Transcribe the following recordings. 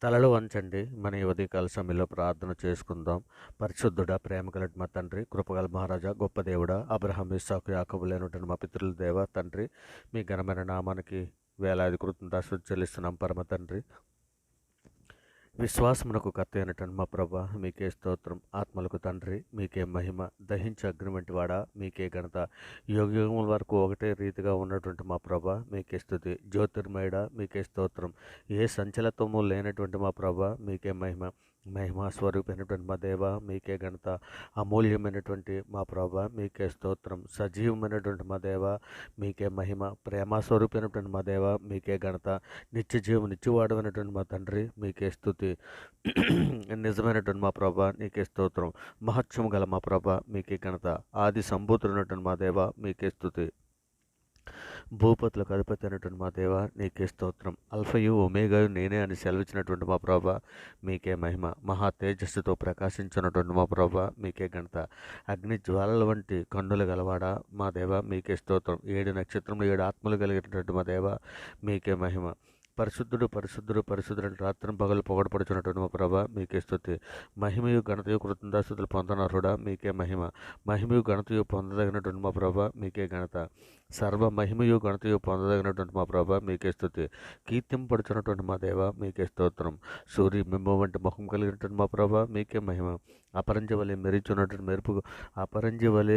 తలలు వంచండి. మన ఈ ఉదయకాల సమయంలో ప్రార్థన చేసుకుందాం. పరిశుద్ధుడా, ప్రేమ కలిగిన మా తండ్రి, కృపగల మహారాజా, గొప్ప దేవుడా, అబ్రహాం, ఇస్సాకు, యాకోబులైనటువంటి మా పితరుల దేవ తండ్రి, మీ ఘనమైన నామానికి వేలాది కృతజ్ఞతాస్తుతులు చెల్లిస్తున్నాం పరమ తండ్రి. విశ్వాసమునకు కర్త అయినటువంటి మా ప్రభా, మీకే స్తోత్రం. ఆత్మలకు తండ్రి, మీకే మహిమ. దహించే అగ్ని వంటి వాడా, మీకే ఘనత. యుగముల వరకు ఒకటే రీతిగా ఉన్నటువంటి మా ప్రభా, మీకే స్తుతి. జ్యోతిర్మయుడా, మీకే స్తోత్రం. ఏ సంచలత్వము లేనటువంటి మా ప్రభా, మీకే మహిమ. మహిమా స్వరూపమైనటువంటి మా దేవ, మీకే ఘనత. అమూల్యమైనటువంటి మా ప్రభా, మీకే స్తోత్రం. సజీవమైనటువంటి మా దేవ, మీకే మహిమ. ప్రేమ స్వరూపమైనటువంటి మా దేవ, మీకే ఘనత. నిత్య జీవం నిత్యవాడమైనటువంటి మా తండ్రి, మీకే స్తుతి. నిజమైనటువంటి మా ప్రభా, నీకే స్తోత్రం. మహత్యము గల మా ప్రభా, మీకే ఘనత. ఆది సంభూతున్నటువంటి మా దేవ, మీకే స్తుతి. భూపతులకు అధిపతి అయినటువంటి మా దేవ, నీకే స్తోత్రం. అల్ఫయు ఒమేగాయు నేనే అని సెలవిచ్చినటువంటి మా ప్రభా, మీకే మహిమ. మహా తేజస్సుతో ప్రకాశించినటువంటి మా ప్రభా, మీకే ఘనత. అగ్ని జ్వాలల వంటి కన్నులు గలవాడా, మా దేవ, మీకే స్తోత్రం. 7 నక్షత్రములు 7 ఆత్మలు కలిగినటువంటి మా దేవ, మీకే మహిమ. పరిశుద్ధుడు పరిశుద్ధుడు పరిశుద్ధుడు రాత్రి పగలు పొగడపడుచున్నటువంటి మా ప్రభా, మీకే స్తుతి. మహిమయు ఘనతయు కృతజ్ఞతాస్తుతులు పొందనరుడా, మీకే మహిమ. మహిమయు ఘనతయు పొందదగినటువంటి మా ప్రభా, మీకే ఘనత. సర్వ మహిమయు ఘనతయు పొందదగినటువంటి మా ప్రభా, మీకే స్తుతి. కీర్తింపడుచున్నటువంటి మా దేవ, మీకే స్తోత్రం. సూర్య బింబం వంటి ముఖం కలిగినటువంటి మా ప్రభా, మీకే మహిమ. అపరంజి వలె మెరిచున్నటువంటి మెరుపు, అపరంజి వలె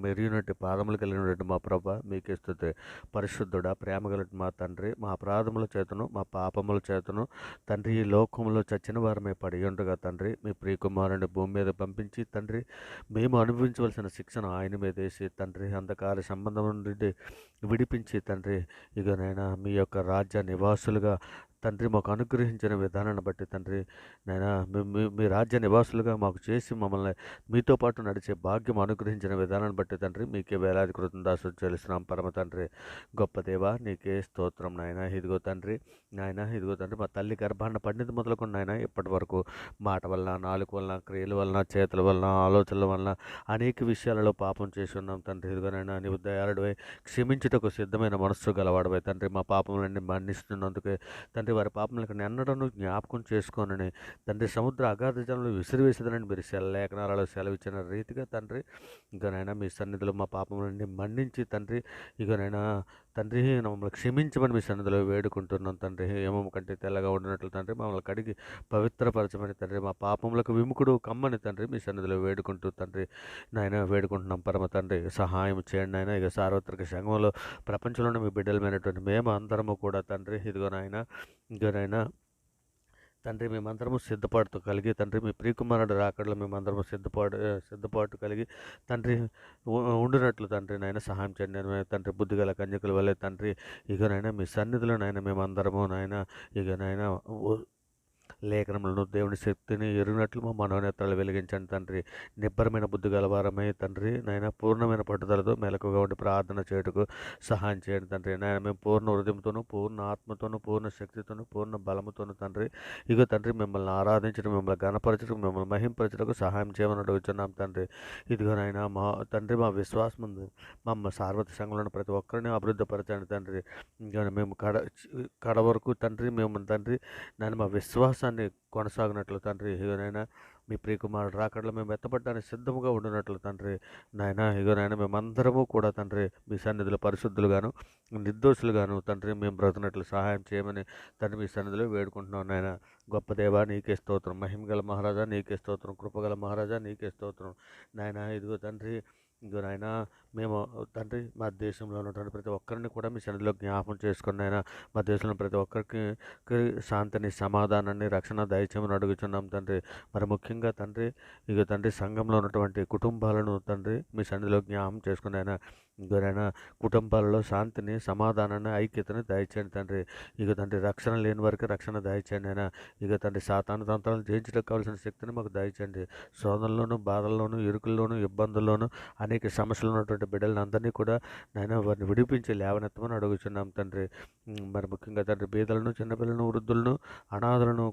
మెరిగినట్టు పాదములు కలిగినటువంటి మా ప్రభా, మీకే స్తుతి. పరిశుద్ధుడా, ప్రేమ కలిగిన మా తండ్రి, మా అపరాధముల చేతను మా పాపముల చేతను తండ్రి, ఈ లోకంలో చచ్చిన వారమే పడి ఉండగా తండ్రి, మీ ప్రియకుమారుని భూమి మీద పంపించి తండ్రి, మేము అనుభవించవలసిన శిక్షను ఆయన మీద వేసి తండ్రి, అంధకార సంబంధం నుండి విడిపించి తండ్రి, ఇకనైనా మీ యొక్క రాజ్య నివాసులుగా తండ్రి మాకు అనుగ్రహించిన విధానాన్ని బట్టి తండ్రి, నైనా మీ రాజ్య నివాసులుగా మాకు చేసి మమ్మల్ని మీతో పాటు నడిచే భాగ్యం అనుగ్రహించిన విధానాన్ని బట్టి తండ్రి, మీకే వేలాది కృతజ్ఞతాస్తుతులు చెల్లిస్తున్నాం పరమ తండ్రి. గొప్ప దేవా, నీకే స్తోత్రం నాయన. ఇదిగో తండ్రి, ఇదిగో తండ్రి, మా తల్లి గర్భాన్న పండిత మొదలుకొని నాయన ఇప్పటి వరకు మాట వలన, నాలుక వలన, క్రియల వలన, చేతుల వలన, ఆలోచనల వలన అనేక విషయాలలో పాపం చేసి ఉన్నాం తండ్రి. ఇదిగోనైనా నీవు దయాళుడవై క్షమించుటకు సిద్ధమైన మనస్సు గలవాడవై తండ్రి, మా పాపములన్నీ మన్నిస్తున్నందుకే తండ్రి, వారి పాపములకు ఎన్నడను జ్ఞాపకం చేసుకోనని తండ్రి, సముద్ర అగాధ జలంలో విసిరివేసేదనని మీరు లేఖనాలలో సెలవిచ్చిన రీతిగా తండ్రి, ఇకనైనా మీ సన్నిధిలో మా పాపములన్నీ మన్నించి తండ్రి, ఇకనైనా తండ్రి మమ్మల్ని క్షమించమని మీ సన్నిధిలో వేడుకుంటున్నాం తండ్రి. ఏమో కంటే తెల్లగా ఉండినట్లు తండ్రి, మమ్మల్ని కడిగి పవిత్రపరచమని తండ్రి, మా పాపములకు విముకుడు కమ్మని తండ్రి, మీ సన్నిధిలో వేడుకుంటూ తండ్రి, నాయన వేడుకుంటున్నాం పరమ తండ్రి. సహాయం చేయండి నాయన. ఇక సార్వత్రిక సంఘంలో ప్రపంచంలోని మీ బిడ్డలమైనటువంటి మేము అందరము కూడా తండ్రి, ఇదిగోనైనా తండ్రి, మేమందరము సిద్ధపాటుతో కలిగి తండ్రి, మీ ప్రియకుమారుడు రాకడలో మేమందరము సిద్ధపాటు కలిగి తండ్రి ఉండినట్లు తండ్రి నాయన సహాయం చేయండి. నేను తండ్రి, బుద్ధిగల కన్యకుల వల్లే తండ్రి, ఇకనైనా మీ సన్నిధిలో నాయన మేమందరము నాయన ఇకనైనా లేఖనములను దేవుని శక్తిని ఎరిగినట్లు మా మనోనేత్రాలు వెలిగించండి తండ్రి. నిబ్బరమైన బుద్ధి గలవారమై తండ్రి నాయన పూర్ణమైన పట్టుదలతో మెలకుగా ఉండి ప్రార్థన చేయుటకు సహాయం చేయండి తండ్రి. నాయన మేము పూర్ణ హృదయంతోనూ, పూర్ణ ఆత్మతోనూ, పూర్ణ శక్తితోనూ, పూర్ణ బలముతోనూ తండ్రి, ఇగో తండ్రి, మిమ్మల్ని ఆరాధించడం, మిమ్మల్ని గణపరచడం, మిమ్మల్ని మహింపరచడానికి సహాయం చేయమని అడుగుతున్నాం తండ్రి. ఇదిగో నాయన మా తండ్రి, మా విశ్వాసం ఉంది మా సార్వత్రిక సంఘంలో ప్రతి ఒక్కరిని అభివృద్ధిపరచండి తండ్రి. ఇంకా మేము కడ వరకు తండ్రి, మేము తండ్రి నాయన మా విశ్వాసాన్ని కొనసాగినట్లు తండ్రి, ఇగోనైనా మీ ప్రియకుమారుడు రాకడలో మేము ఎత్తపడడానికి సిద్ధముగా ఉండినట్లు తండ్రి, ఇగోనైనా మేమందరము కూడా తండ్రి, మీ సన్నిధిలో పరిశుద్ధులుగాను నిర్దోషులుగాను తండ్రి మేము బ్రతుకున్నట్లు సహాయం చేయమని తండ్రి, మీ సన్నిధిలో వేడుకుంటున్నాం నాయన. గొప్ప దేవా, నీకే స్తోత్రం. మహిమగల మహారాజా, నీకే స్తోత్రం. కృపగల మహారాజా, నీకే స్తోత్రం నాయన. ఇదిగో తండ్రి, ఇదిగో నాయన, మేము తండ్రి మా దేశంలో ఉన్నటువంటి ప్రతి ఒక్కరిని కూడా మీ సన్నిధిలో జ్ఞాపకం చేసుకుని అయినా మా దేశంలో ప్రతి ఒక్కరికి శాంతిని, సమాధానాన్ని, రక్షణ దయచేయమని అడుగుతున్నాం తండ్రి. మరి ముఖ్యంగా తండ్రి, ఇక తండ్రి, సంఘంలో ఉన్నటువంటి కుటుంబాలను తండ్రి మీ సన్నిధిలో జ్ఞాపకం చేసుకుని అయినా ఇగోనైనా కుటుంబాలలో శాంతిని, సమాధానాన్ని, ఐక్యతని దయచేయండి తండ్రి. ఇక తండ్రి, రక్షణ లేని వారికి రక్షణ దయచేయండి అయినా. ఇక తండ్రి, సాతాను తంత్రాలను జయించడానికి కావాల్సిన శక్తిని మాకు దయచేయండి. శోధనలోను, బాధల్లోను, ఇరుకుల్లోను, ఇబ్బందుల్లోను అనేక సమస్యలు ఉన్నటువంటి బిడ్డలను అందరినీ కూడా నాయన వారిని విడిపించి లేవనెత్తమని అడుగుతున్నాం తండ్రి. మరి ముఖ్యంగా తండ్రి, బీదలను, చిన్నపిల్లలను, వృద్ధులను, అనాథలను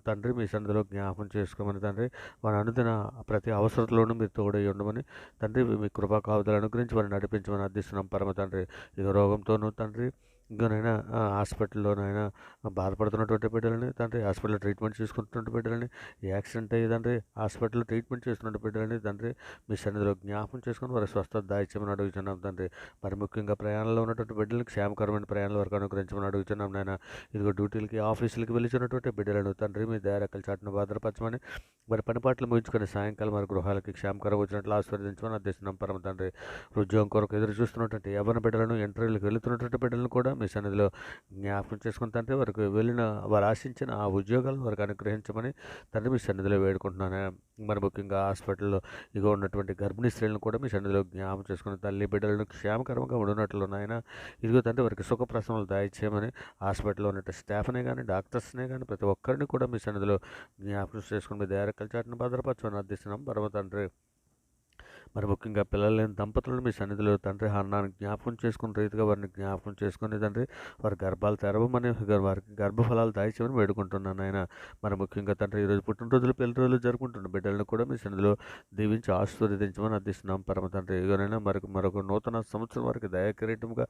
తండ్రి మీ సన్నిధిలో జ్ఞాపకం చేసుకోమని తండ్రి, వారి అనుదిన ప్రతి అవసరతలోనూ మీరు తోడై ఉండమని తండ్రి, మీ కృపా కావదలను అనుగ్రహించి వారిని నడిపించమని అర్థిస్తున్నాం పరమ తండ్రి. ఇక రోగంతోనూ తండ్రి, ఇంకనైనా హాస్పిటల్లోనైనా బాధపడుతున్నటువంటి బిడ్డలని తండ్రి, హాస్పిటల్‌లో ట్రీట్మెంట్ చేసుకుంటున్న బిడ్డలని, యాక్సిడెంట్ అయ్యి తండ్రి హాస్పిటల్‌లో ట్రీట్మెంట్ చేస్తున్న బిడ్డలని తండ్రి మీ సన్నిధిలో జ్ఞాపకం చేసుకొని వారి స్వస్థత దాయిచ్చమని అడుగుతున్నాం తండ్రి. మరి ముఖ్యంగా ప్రయాణంలో ఉన్నటువంటి బిడ్డలకు క్షేమకరమైన ప్రయాణాల వరకు అనుగ్రహించమని అడుగుతున్నాం నాయన. ఇదిగో డ్యూటీలకి, ఆఫీసులకి వెళ్తున్నటువంటి బిడ్డలను తండ్రి మీ దయారెక్కల చాటున భద్రపరచమని, మరి పనిపాట్లు ముగించుకొని సాయంకాలం వారి గృహాలకి క్షేమకరంగా వచ్చినట్లు ఆశీర్వదించమని అర్థిస్తున్నాం పరమ తండ్రి. ఉద్యోగం కొరకు ఎదురు చూస్తున్నటువంటి యవ్వన బిడ్డలను, ఇంటర్వ్యూలకు వెళుతున్నటువంటి బిడ్డలను కూడా మీ సన్నిధిలో జ్ఞాపకం చేసుకుని తండ్రి వారికి వారు ఆశించిన ఆ ఉద్యోగాలను వారికి అనుగ్రహించమని తండ్రి మీ సన్నిధిలో వేడుకుంటున్నాను. మరి ముఖ్యంగా హాస్పిటల్లో ఇగో ఉన్నటువంటి గర్భిణీ స్త్రీలను కూడా మీ సన్నిధిలో జ్ఞాపకం చేసుకుని తల్లి బిడ్డలను క్షేమకరంగా ఉండినట్లు నాయన ఇదిగో తండ్రి వారికి సుఖప్రసవములు దయచేయమని హాస్పిటల్లో ఉన్నటువంటి స్టాఫ్నే కానీ, డాక్టర్స్నే కానీ ప్రతి ఒక్కరిని కూడా మీ సన్నిధిలో జ్ఞాపకం చేసుకుని మీ దయారెక్కల చాటున భద్రపరచమని అర్థిస్తున్నాం పరమ తండ్రి. మరి ముఖ్యంగా పిల్లలు లేని దంపతులను మీ సన్నిధిలో తండ్రి అన్నాన్ని జ్ఞాపకం చేసుకున్న రీతిగా వారిని జ్ఞాపకం చేసుకుని తండ్రి వారి గర్భాలు తెరవమని, వారికి గర్భఫలాలు దాయిచేయమని వేడుకుంటున్నాను ఆయన. మరి ముఖ్యంగా తండ్రి ఈరోజు పుట్టినరోజులు, పెళ్లి రోజులు జరుపుకుంటున్న బిడ్డలను కూడా మీ సన్నిధిలో దీవించి ఆశీర్వదించమని అర్థిస్తున్నాం పరమ తండ్రి. ఇదిగోనైనా మరొక నూతన సంవత్సరం వారికి దయాకిరీటంగా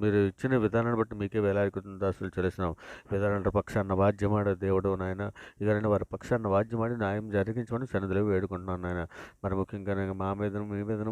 మీరు ఇచ్చిన విధానాన్ని బట్టి మీకే వేలాది దాసులు చెల్లిస్తున్నాం. విధానాల పక్షాన్న వాద్యమాడే దేవుడు నాయన, ఇకనైనా వారి పక్షాన్న వాద్యమాడి న్యాయం జరిగించమని సన్నిధిలో వేడుకుంటున్నాను నాయన. మరి ముఖ్యంగా మా మీదను, మీ మీదను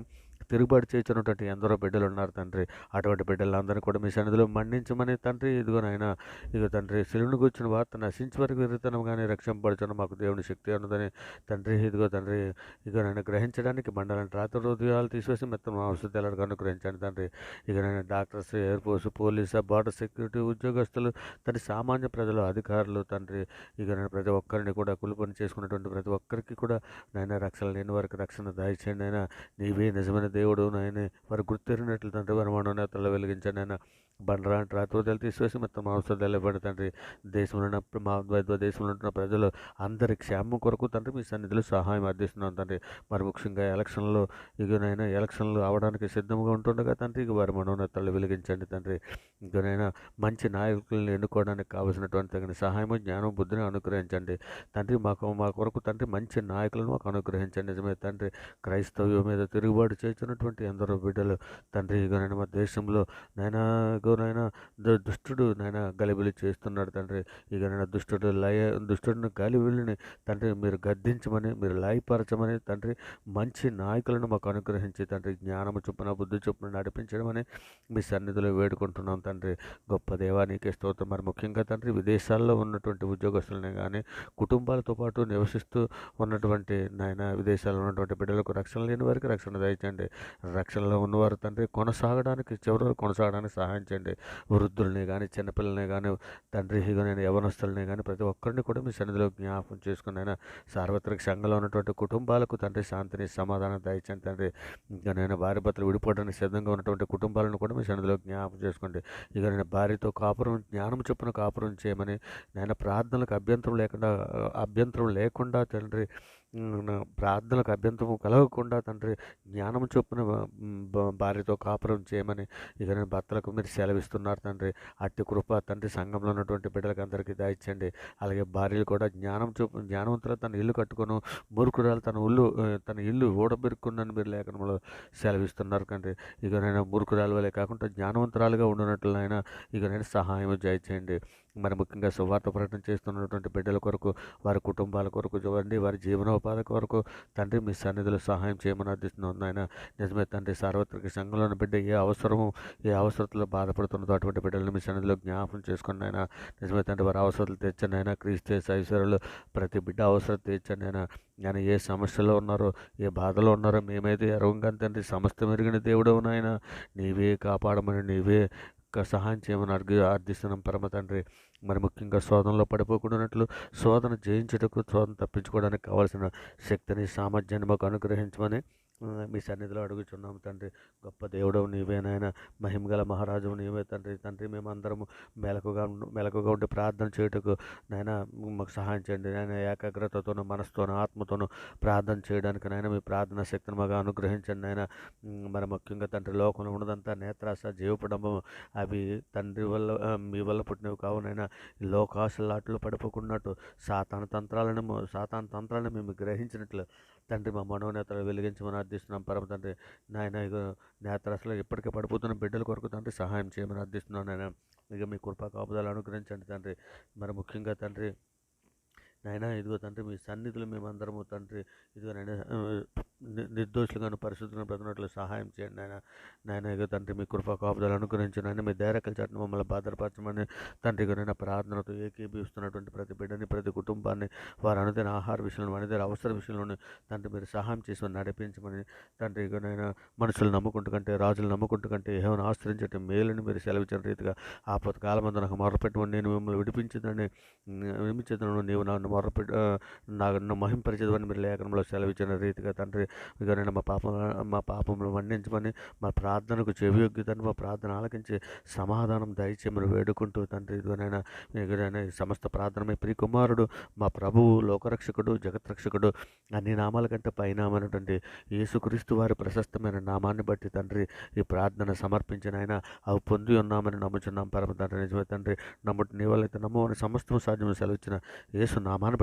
తిరుగుబాటు చేస్తున్నటువంటి ఎందరో బిడ్డలు ఉన్నారు తండ్రి. అటువంటి బిడ్డలందరినీ కూడా మీ సన్నిధిలో మన్నించమని తండ్రి. ఇదిగో నాయన, ఇదిగో తండ్రి సిలువను కూర్చుని వార్త నశించి వరకు విరుతనం కానీ రక్షింపబడుచున్న మాకు దేవుని శక్తి ఉన్నదని తండ్రి. ఇదిగో తండ్రి, ఇక నన్ను గ్రహించడానికి మండలాన్ని రాత్రి హృదయాలు తీసివేసి మొత్తం ఔషధాలకు అనుగ్రహించండి తండ్రి. ఇక నేను doctors, air force, police, border security ఉద్యోగస్తులు తండ్రి, సామాన్య ప్రజలు, అధికారులు తండ్రి, ఇక నేను ప్రతి ఒక్కరిని కూడా కూలిపని చేసుకున్నటువంటి ప్రతి ఒక్కరికి కూడా నాయన రక్షణ లేని వారికి రక్షణ దయచేయండి అయినా. నీవే నిజమైన దేవుడు నాయన వారు గుర్తెరిగినట్లు తండ్రి వారి మనోనేతలు వెలిగించండి అయినా. బండరాంటి రాత్రోదయాలు తీసివేసి మొత్తం ఔషధాలు ఇవ్వండి తండ్రి. దేశంలో మా దేశంలో ఉంటున్న ప్రజలు అందరి క్షేమం కొరకు తండ్రి మీ సన్నిధిలో సహాయం అర్థిస్తున్నాం తండ్రి. మరి ముఖ్యంగా ఇకనైనా ఎలక్షన్లు అవడానికి సిద్ధంగా ఉంటుండగా తండ్రి ఇక వారి మనోనేతలు వెలిగించండి తండ్రి. ఇంకనైనా మంచి నాయకులను ఎన్నుకోవడానికి కావలసినటువంటి తగిన సహాయము, జ్ఞానం, బుద్ధిని అనుగ్రహించండి తండ్రి. మా కొరకు తండ్రి మంచి నాయకులను మాకు అనుగ్రహించండి. నిజమే తండ్రి, క్రైస్తవ్యం మీద తిరుగుబాటు చేస్తున్నటువంటి ఎందరో బిడ్డలు తండ్రి ఇకనైనా మా దేశంలో నైనా దుష్టుడు గలిబిలి చేస్తున్నాడు తండ్రి. ఇకనైనా దుష్టుడిని గలిబిలిని తండ్రి మీరు గద్దించమని, మీరు లాయపరచమని తండ్రి. మంచి నాయకులను మాకు అనుగ్రహించి తండ్రి జ్ఞానము చొప్పున, బుద్ధి చొప్పున నడిపించడమని మీ సన్నిధిలో వేడుకుంటున్నాం తండ్రి. గొప్ప దేవానికి స్తోత్రం. మరి ముఖ్యంగా తండ్రి విదేశాల్లో ఉన్నటువంటి ఉద్యోగస్తులనే కానీ, కుటుంబాలతో పాటు నివసిస్తూ ఉన్నటువంటి విదేశాల్లో ఉన్నటువంటి బిడ్డలకు రక్షణ లేని వారికి రక్షణ దయచేయండి. రక్షణలో ఉన్నవారు తండ్రి చివరి వరకు కొనసాగడానికి సహాయం చేయండి. వృద్ధుల్ని కానీ, చిన్నపిల్లల్ని కానీ తండ్రి, నేను యవనస్తుల్ని కానీ ప్రతి ఒక్కరిని కూడా మీ సన్నిధిలో జ్ఞాపకం చేసుకుని సార్వత్రిక సంఘంలో ఉన్నటువంటి కుటుంబాలకు తండ్రి శాంతిని, సమాధానం దయచేయండి తండ్రి. ఇంకా భార్య భర్తలు విడిపోవడానికి సిద్ధంగా ఉన్నటువంటి కుటుంబాలను కూడా మీ సన్నిధిలో జ్ఞాపకం చేసుకోండి. ఇక భార్యతో కాపురం, జ్ఞానం చొప్పున కాపురం చేయమని ప్రార్థనలకు అభ్యంతరం లేకుండా తండ్రి, ప్రార్థనలకు అభ్యంతరం కలగకుండా తండ్రి జ్ఞానం చొప్పున భార్యతో కాపురం చేయమని ఇక భర్తలకు మీరు సెలవిస్తున్నారు తండ్రి. అట్టి కృప తండ్రి సంఘంలో ఉన్నటువంటి బిడ్డలకు అందరికీ దయచేయండి. అలాగే భార్యలు కూడా జ్ఞానవంతులు తన ఇల్లు కట్టుకును, మూర్ఖురాలు తన ఇల్లు ఊడబెరుక్కున్నని మీరు లేఖనంలో సెలవిస్తున్నారు తండ్రి. ఇక మూర్ఖురాలు వలె కాకుండా జ్ఞానవంతురాలుగా ఉండినట్లయినా ఇక సహాయం దయచేయండి. మరి ముఖ్యంగా సువార్త ప్రకటన చేస్తున్నటువంటి బిడ్డల కొరకు, వారి కుటుంబాల కొరకు చూడండి, వారి జీవనోపాధి కొరకు తండ్రి మీ సన్నిధిలో సహాయం చేయమని అర్థిస్తున్నాం నాయన. నిజమే తండ్రి, సార్వత్రిక సంఘంలోని బిడ్డ ఏ అవసరతలో బాధపడుతున్నదో అటువంటి బిడ్డలను మీ సన్నిధిలో జ్ఞాపకం చేసుకుని ఆయన. నిజమే తండ్రి, వారి అవసరాలు తీర్చండి ఆయన. క్రీస్తు ఐశ్వర్యాలు ప్రతి బిడ్డ అవసరం తీర్చండి ఆయన. ఆయన ఏ సమస్యలో ఉన్నారో, ఏ బాధలో ఉన్నారో మేమైతే ఎరవంగా తండ్రి, సమస్త మెరుగిన దేవుడు నాయన. నీవే కాపాడమని, నీవే సహాయం చేయమని అర్థిస్తున్నాం పరమ తండ్రి. మరి ముఖ్యంగా శోధనలో పడిపోకుండానట్లు, శోధన జయించుటకు, శోధన తప్పించుకోవడానికి కావాల్సిన శక్తిని, సామర్థ్యాన్ని మాకు అనుగ్రహించమని మీ సన్నిధిలో అడుగుచున్నాం తండ్రి. గొప్ప దేవుడవు నీవేనాయన, మహిమగల మహారాజు నీవే తండ్రి. మేమందరము మెలకుగా ఉండి ప్రార్థన చేయుటకు మాకు సహాయం చేయండి నాయన. ఏకాగ్రతతోనూ, మనసుతోనూ, ఆత్మతోనూ ప్రార్థన చేయడానికి మీ ప్రార్థన శక్తిని మాకు అనుగ్రహించండి నాయన. మరి ముఖ్యంగా తండ్రి, లోకంలో ఉన్నదంతా నేత్రాశ, జీవపడంబం అవి తండ్రి వల్ల, మీ వల్ల పుట్టినవి కావునైనా లోకాశలాట్లో సాతాను తంత్రాలను మేము గ్రహించినట్లు తండ్రి మా మనోనేతలు వెలిగించమని అర్థిస్తున్నాం పరమ తండ్రి. నాయన ఇగో నేత్రాసలో ఇప్పటికే పడిపోతున్న బిడ్డల కొరకు తండ్రి సహాయం చేయమని అర్థిస్తున్నాను నాయన. ఇక మీ కృపా కాపుదలు అనుగ్రహించండి తండ్రి. మరి ముఖ్యంగా తండ్రి నాయన ఇదిగో తండ్రి మీ సన్నిధిలో మేమందరము తండ్రి ఇదిగో నాయన నిర్దోషులుగాను పరిశుద్ధులను బ్రతికినట్లు సహాయం చేయండి నాయన. నాయన ఇదిగో తండ్రి మీ కృపా కాపుదలు అనుగ్రహించి నాయన మీ ధైర్యకల చాటును మమ్మల్ని భద్రపరచమని తండ్రి ఇదిగో నాయన ప్రార్థనతో ఏకీభవిస్తున్నటువంటి ప్రతి బిడ్డని ప్రతి కుటుంబాన్ని వారి అనుదిన ఆహార విషయంలో అనుదిన అవసర విషయంలోనే తండ్రి మీరు సహాయం చేసి నడిపించమని తండ్రి ఇదిగో నాయన మనుషులు నమ్ముకుంటూ కంటే రాజులు నమ్ముకుంటూ కంటే ఏమైనా ఆశ్రయించే మేలుని మీరు సెలవిచ్చిన రీతిగా ఆపద కాలమందు నాకు మొరపెట్టమని నేను మిమ్మల్ని విడిపించదని నీవు నన్ను నన్ను మహింపరిచేదని మీరు లేఖనంలో సెలవిచ్చిన రీతిగా తండ్రి ఇక నేను మా పాపంలో మన్నించమని మా ప్రార్థనకు చెవియొగ్గుతాను మా ప్రార్థన ఆలకించి సమాధానం దయచేయమని వేడుకుంటూ తండ్రి ఇదిగోనైనా ఇకనైనా సమస్త ప్రార్థన మీ ప్రియ కుమారుడు మా ప్రభువు లోకరక్షకుడు జగత్రక్షకుడు అన్ని నామాల కంటే పైనామైనటువంటి యేసుక్రీస్తు వారి ప్రశస్తమైన నామాన్ని బట్టి తండ్రి ఈ ప్రార్థన సమర్పించిన ఆయన అవి పొంది ఉన్నామని నమ్ముచున్నాం పరమ తండ్రి. నిజమే తండ్రి, నమ్ముటి నీ వల్ల అయితే నమ్మని సమస్తం సాధ్యమని సెలవిచ్చిన యేసు నామాన్ని బట్టి